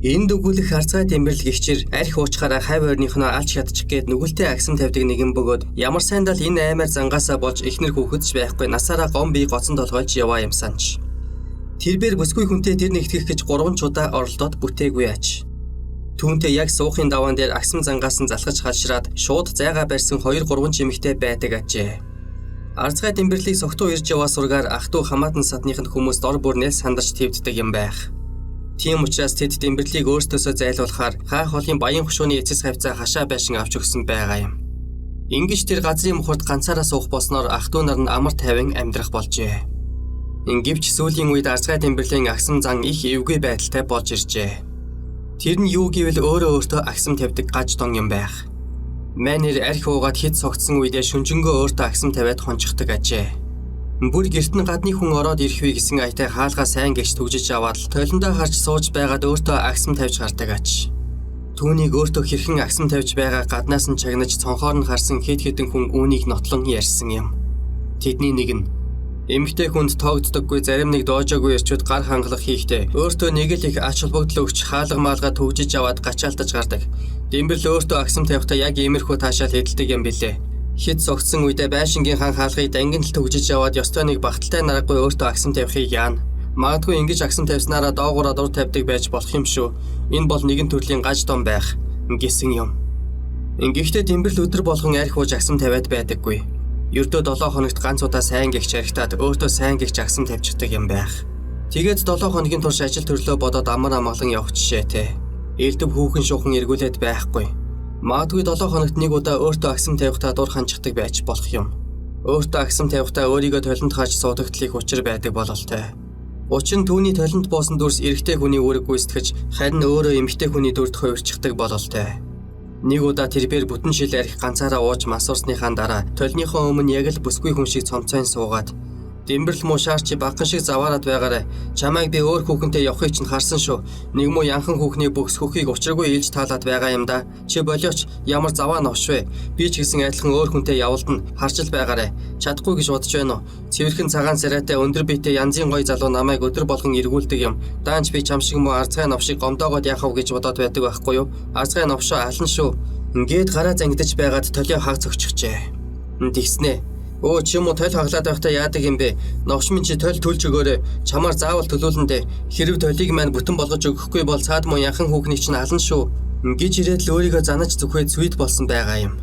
Энд өгүүлэх харцгай тэмбэрлэг гихчээр арх уучхаараа хавь ойрныхноо алж чадчих гээд нүгэлтэд агсам тавьдаг нэгэн бөгөөд ямар сайндал энэ аймаар зангаасаа болж ихнэр хүүхэдч байхгүй насаараа гом бие гоцон толгойж яваа юмсанч. Тэрбээр бүсгүй хүнтэй тэр нэгтгэх гэж 3 удаа оролдоод бүтээгүй ач. Түүнтэй яг суухын даваан дээр агсам зангаас нь залхаж халшраад шууд зайгаа барьсан 2-3 чимэгтэй байдаг ажээ. Арцгай тэмбэрлийг согтуу ирж яваа сургаар ах トゥ хамаатан садныхын хүмүүс дор бүрнээс сандарч твддэг юм байх. Тийм учраас тэд тэмбэрлийг өөртөөсөө зайлуулахаар хаах холын баян хушууны эцэс хавцаа хашаа байшин авч өгсөн байгаа юм. Ингэж тэр газрын мухарт ганцаараа суух болсноор ах トゥ нар нь амар тайван амьдрах болжээ. Ингивч сүүлийн үед арцгай тэмбэрлийн агсам зан их эвгүй байдалтай болж иржээ. Тэр нь юу гэвэл өөртөө агсам тавьдаг гаж дон юм байх. Манер арх уугаад хэд согтсон үедээ шүнжэнгөө өөртөө агсам тавиад хончихдаг ажээ. Бүр гэрт нь гадны хүн ороод ирэх вэ гэсэн айтай хаалгаа сайн гэгч түгжиж аваад толиндоо харж сууж байгаад өөртөө агсам тавьж гардаг ач. Түүнийг өөртөө хэрхэн агсам тавьж байгаа гаднаас нь чагнаж цонхоор нь харсан хэд хэдэн хүн үүнийг нотлон ярьсан юм. Тэдний нэг нь эмэгтэй хүнд тоогддоггүй зарим нэг доожоогүй ирчүүд гар хангалах хийхдээ өөртөө нэг л их ач холбогдол өгч хаалга маалга түгжиж аваад гачаалтаж гардаг. Дэмбэрл өөртөө агсам тавихтаа яг иймэрхүү таашаал хэдэлдэг юм билээ. Хэд согтсон үедээ байшингийн хан хаалгыг дангин л түгжиж яваад ёстой нэг багталтай наргагүй өөртөө агсам тавихыг яана. Магадгүй ингэж агсам тавьснараа доогууraa дур тавьдаг байж болох юм шүү. Энэ бол нэгэн төрлийн гаж дон байх гэсэн юм. Ингэхдээ Дэмбэрл өдөр болгон арх ууж агсам тавиад байдаггүй. Ердөө 7 хоногт ганц удаа сайн гихч архитаад өөртөө сайн гихч агсам тавьчихдаг юм байх. Тэгээд 7 хоногийн турш ажил төрлөө бодоод амар амгалан явах жишээтэй. Элдв хүүхэн шуухан эргүүлээд байхгүй. Магадгүй 7 хоногт нэг удаа өөртөө агсам тавихтаа дур ханчихдаг байж болох юм. Өөртөө агсам тавихтаа өөрийгөө толинд хааж суудагдлыг учир байдаг бололтой. Учир нь түүний толинд буусан дүрс эрэгтэй хүний үүрэг гүйцэтгэж харин өөрөө эмэгтэй хүний дүрд хувирчихдаг бололтой. Нэг удаа тэрбээр бүтэн шил арх ганцаараа ууж масуурсныхаа дараа толиныхоо өмнө яг л бүсгүй хүн шиг цомцойн суугаад Дэмбэрл мушаар чи багхан шиг заваарад байгаарай. Чамайг би өөр хүүхэнтэй явахыг чинь харсан шүү. Нэг муу янхан хүүхний бөхс хөхийг учиргүй илж таалаад байгаа юм да. Чи болооч ямар заваа новшвэ. Би ч гэсэн адилхан өөр хүнтэй явуулна. Харчил байгаарай. Чадахгүй гэж бодож байна уу? Цэвэрхэн цагаан сарайтай өндөр биетэй янзын гоё залуу намайг өдөр болгон эргүүлдэг юм. Даанч би чам шиг муу арцгай новшиг гомдоогоод яхав гэж бодоод байдаг байхгүй юу? Арцгай новшоо алан шүү. Ингээд гараа зангидаж байгаад толио хааг цогчихжээ. Тэгснэ. Өө чи юм уу тойл хаглаад байхдаа яадаг юм бэ? Новш минь чи тойл төлж өгөөрэй. Чамаар заавал төлүүлэндээ. Хэрв тойлыг маань бүтэн болгож өгөхгүй бол цаад муу яхан хүүхний чинь алан шүү. Ингэж ирээд л өөрийгөө занаж зүхээд сүйд болсон байгаа юм.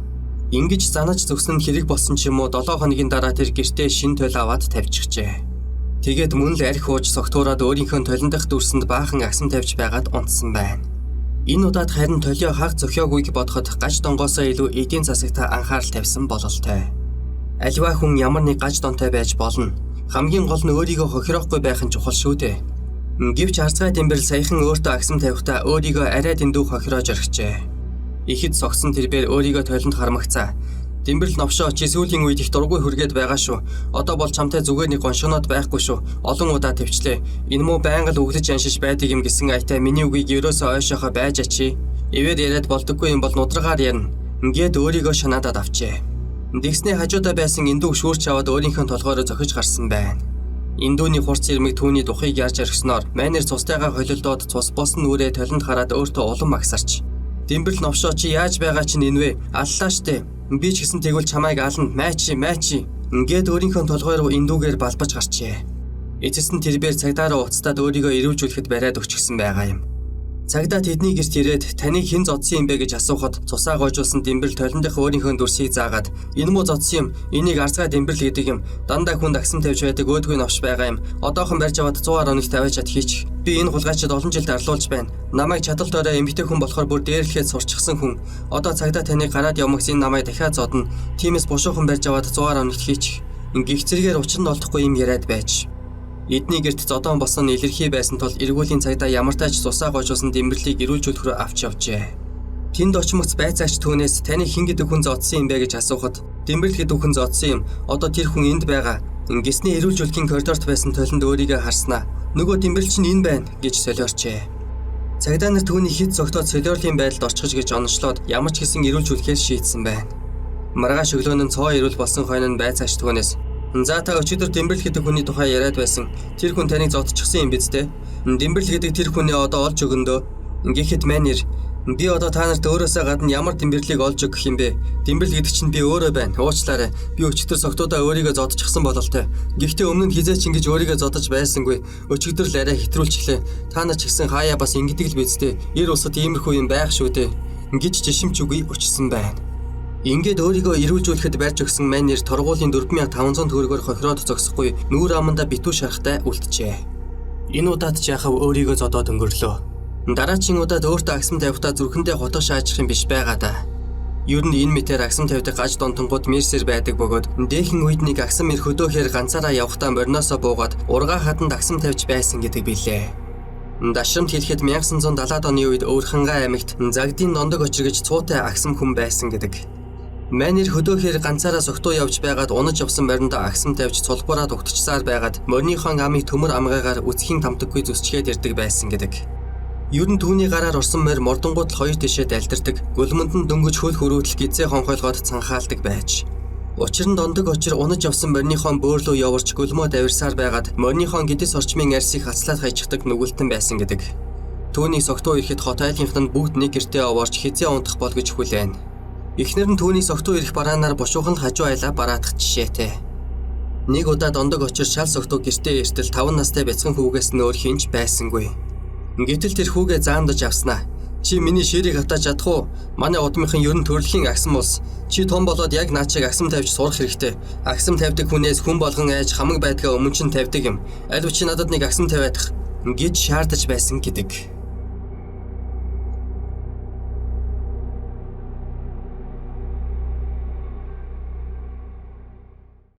Ингэж занаж зүгсэн нь хэрэг болсон ч юм уу 7 хоногийн дараа тэр гэртээ шин тойл аваад тавьчихжээ. Тэгээд мөн л арх ууж согтуураад өөрийнхөө толин дахь дүрсэнд баахан агсам тавьж байгаад унтсан байна. Энэ удаад харин толио хааг зөхиогүйг бодоход гаж донгоосоо илүү эдийн засагта анхаарал тавьсан бололтой. Аливаа хүн ямар нэг гаж донтой байж болно. Хамгийн гол нь өөрийгөө хохирохгүй байх нь чухал шүү дээ. Гэвч арцгай Дэмбэрл саяхан өөртөө агсам тавихтаа өөрийгөө арай дэндүү хохироож орхижээ. Ихэд согсон тэрбээр өөрийгөө тойлонд хармагцаа. Дэмбэрл новшоо чи сүүлийн үед их дургүй хүргээд байгаа шүү. Одоо бол чамтай зүгээр нэг гоншоноод байхгүй шүү. Олон удаа төвчлээ. Энэ муу байнга л өглөж аншиж байдаг юм гэсэн айтай миний үгийг ерөөсөө ойшоохоо байж ачи. Эвээр яриад болдоггүй юм бол нудрагаар ярина. Ингээд өөрийгөө шанаадад авчээ. Дэгснээ хажуудаа байсан эндүү шүүрч аваад өөрийнхөө толгойроо зохиж гарсан байна. Эндүүний хурц ирмэг түүний духыг ярьж орхисноор Манер цустайгаа холилдоод цус босон нүрээ толинд хараад өөртөө улам агсарч. Дэмбэрл новшоо чи яаж байгаа чинь энэ вэ? Аллаа штэ. Би ч гэсэн тэгвэл чамайг ална. Майчи. Ингээд өөрийнхөө толгой руу эндүүгээр балбаж гарчээ. Эцэст нь тэрбээр цагдаараа уцтаад өөрийгөө ирүүлжүүлэхэд бариад өгчихсөн байгаа юм. Цагдаа тэдний гэрт ирээд таныг хэн зодсон юм бэ гэж асуухад цусаа гойжуулсан Дэмбэрл толиндох өөрийнхөө дүрсийг заагаад энэ муу зодсон юм. Энийг арцгай Дэмбэрл гэдэг юм. Дандаа хүнд агсам тавьж байдаг өөдгүй новш байгаа юм. Одоохон барьж аваад 100 хоногт тавиаж чад хийч. Би энэ хулгайчид олон жил дарлуулж байна. Намайг чадал доороо эмэгтэй хүн болохоор бүр дээрлэхэд сурчсан хүн. Одоо цагдаа таныг гараад явмагс энэ намайг дахиад зодно. Тиймээс бушуухан барьж аваад 100 хоногт хийч. Гих зэрэгээр учир нь олдохгүй юм яриад байж. Эдний гэрт зодон босон илэрхий байсан тул эргүүлийн цагдаа ямартайч цусаа гойжуулсан Дэмбэрлийг ирүүлжүүлэх рүү авч явжээ. Тэнд очмогц байцаагч түүнээс таны хэн гэдэг хүн зодсон юм бэ гэж асуухад Дэмбэрл гэдэг хүн зодсон юм. Одоо тэр хүн энд байгаа. Ингэснээ ирүүлжүүлэхийн коридорт байсан толинд өөрийгөө харснаа. Нөгөө Дэмбэрл чинь энэ байна гэж солиорчээ. Цагдаа нар түүний хэд зогтоод солиорлын байдалд орчихж гэж онцлоод ямар ч хэсэн ирүүлжүүлэхээр шийдсэн байна. Маргааш өглөө нь цоо ирүүл болсон хойно байцаагч түүнээс за та өчигдөр Дэмбэрл гэдэг хүний тухай яриад байсан. Тэр хүн таныг зодчихсан юм биз дээ? Дэмбэрл гэдэг тэр хүнээ одоо олж өгөндөө. Ингээд Манер би одоо та нарт өөрөөсөө гадна ямар тэмдэглэлийг олж өгөх юм бэ? Тэмдэглэл гэдэг чинь би өөрөө байна. Уучлаарай. Би өчигдөр согтуудаа өөрийгөө зодчихсан бололтой. Гэхдээ өмнө нь хизээч ингэж өөрийгөө зодож байсангүй. Өчигдөр л арай хэтрүүлчихлээ. Та нар ч гэсэн хаяа бас ингэдэг л биз дээ. Ир усад иймэрхүү юм байх шүү дээ. Ингэж жишимч үгүй өчсөн байна. Ингээд өөрийгөө ирүүлжүүлэхэд барьж өгсөн Манер торгуулийн 4500 төгрөгөөр хохироод зогсохгүй нүүр аманда битүү шарахтай үлджээ. Энэ удаад ч яхав өөрийгөө зодоод өнгөрлөө. Дараагийн удаад өөртөө агсам тавихтаа зүрхэндээ хотоо шаажих юм биш байгаа да. Ер нь энэ мэтэр агсам тавьдаг аж донтонгууд мерсэр байдаг бөгөөд дээхэн үед нэг агсам ир хөдөөхөр ганцаараа явхдаа мориноосоо буугаад ургаа хатанд агсам тавьж байсан гэдэг билээ. Дашрамт хэлэхэд 1970-аад оны үед Өвөрхангай аймагт Загдийн Нондог очир гэж цуутай агсам хүн байсан гэдэг. Манер хөдөөхөр ганцаараа согтуу явж байгаад унаж явсан мориндоо агсам тавьж цулбараад угтчихсаар байгаад мориныхон амыг төмөр амгаагаар үсгийн тамтаггүй зүсчгээд ирдэг байсан гэдэг. Ер нь түүний гараар орсон морь мордонгууд л хоёр тишээ дайлдардаг, гөлмөнд нь дөнгөж хөл хөрөөдөл гизээ хонхойлгоод цанхаалдаг байж. Учир нь Дондог очир унаж явсан мориныхон бөөлөө яварч гөлмөө давирсаар байгаад мориныхон гидис орчмын арсыг хацлаад хайчихдаг нүгэлтэн байсан гэдэг. Түүний согтуу ирэхэд хот айлынхад нь бүгд нэг гэртээ овоорч хизээ унтах бол гэж хүлээн. Эхнэр нь түүний согтуу ирэх бараанаар бушуухан хажуу айлаа бараадах жишээтэй. Нэг удаа Дондог очир шал согтуу гэртээ иртэл 5 настай бяцхан хүүгээс нь өөр хинч байсангүй. Гэтэл тэр хүүгээ заамдаж авснаа. Чи миний ширийг хатааж чадах уу? Манай удмынхан ерөн төрөлхийн агсам улс. Чи том болоод яг наад чиг агсам тавьж сурах хэрэгтэй. Агсам тавьдаг хүнээс хүн болгон айж хамаг байдгаа өмнө чинь тавьдаг юм. Аль чи надад нэг агсам тавиадах гэж шаардаж байсан гэдэг.